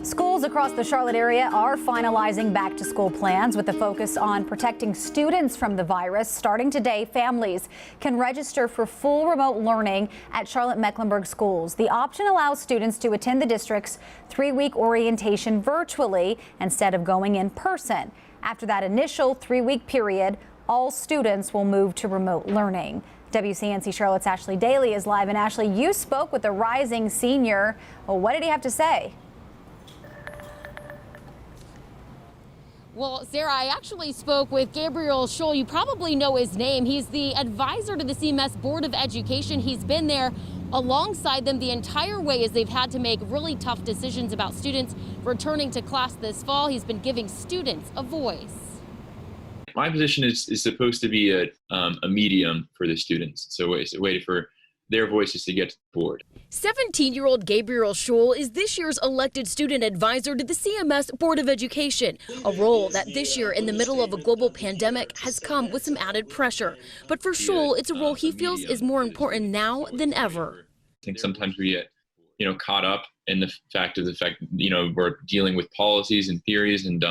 Schools across the Charlotte area are finalizing back-to-school plans with a focus on protecting students from the virus. Starting today, families can register for full remote learning at Charlotte-Mecklenburg schools. The option allows students to attend the district's 3-week orientation virtually instead of going in person. After that initial 3-week period, all students will move to remote learning. WCNC Charlotte's Ashley Daly is live. And Ashley, you spoke with a rising senior. Well, what did he have to say? Well, Sarah, I actually spoke with Gabriel Schuhl. You probably know his name. He's the advisor to the CMS Board of Education. He's been there alongside them the entire way as they've had to make really tough decisions about students returning to class this fall. He's been giving students a voice. My position is supposed to be a medium for the students. So it's a way for their voices to get to the board. 17-year-old Gabriel Schuhl is this year's elected student advisor to the CMS Board of Education, a role that this year in the middle of a global pandemic has come with some added pressure. But for Schuhl, it's a role he feels is more important now than ever. I think sometimes we get, caught up in the fact, we're dealing with policies and theories, and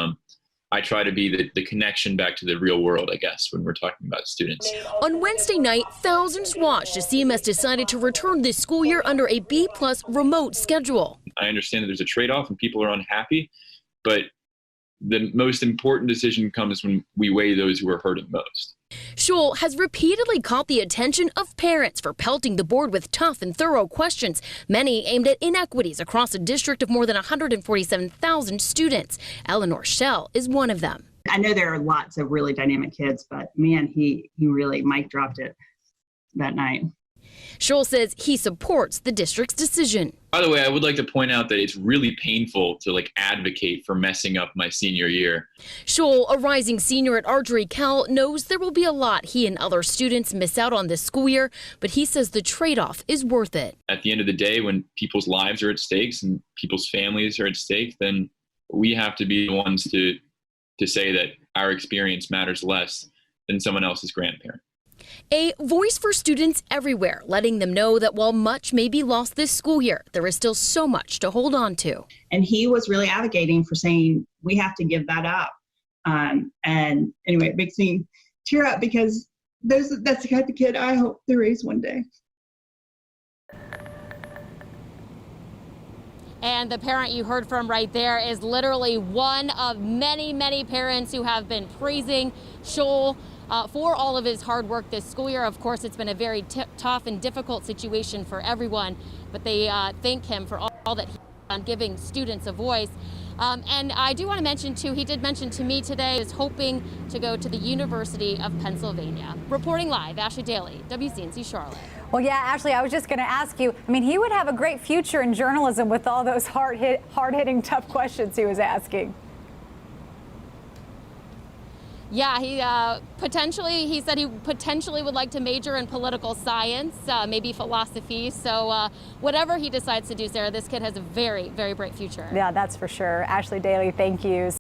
I try to be the connection back to the real world, I guess, when we're talking about students. On Wednesday night, thousands watched as CMS decided to return this school year under a B+ remote schedule. I understand that there's a trade-off and people are unhappy, but the most important decision comes when we weigh those who are hurting most. Schuhl has repeatedly caught the attention of parents for pelting the board with tough and thorough questions, many aimed at inequities across a district of more than 147,000 students. Eleanor Schell is one of them. I know there are lots of really dynamic kids, but man, he really mic dropped it that night. Schuhl says he supports the district's decision. By the way, I would like to point out that it's really painful to advocate for messing up my senior year. Schuhl, a rising senior at Archery Cal, knows there will be a lot he and other students miss out on this school year, but he says the trade-off is worth it. At the end of the day, when people's lives are at stake and people's families are at stake, then we have to be the ones to say that our experience matters less than someone else's grandparent. A voice for students everywhere, letting them know that while much may be lost this school year, there is still so much to hold on to. And he was really advocating for saying we have to give that up. And anyway, it makes me tear up because that's the kind of kid I hope to raise one day. And the parent you heard from right there is literally one of many, many parents who have been praising Schuhl for all of his hard work this school year. Of course, it's been a very tough and difficult situation for everyone, but they thank him for all that he's done, giving students a voice. And I do want to mention, too, he did mention to me today is hoping to go to the University of Pennsylvania. Reporting live, Ashley Daly, WCNC Charlotte. Well, yeah, Ashley, I was just going to ask you, he would have a great future in journalism with all those hard-hitting, tough questions he was asking. Yeah, he said he potentially would like to major in political science, maybe philosophy. So whatever he decides to do, Sarah, this kid has a very, very bright future. Yeah, that's for sure. Ashley Daly, thank you.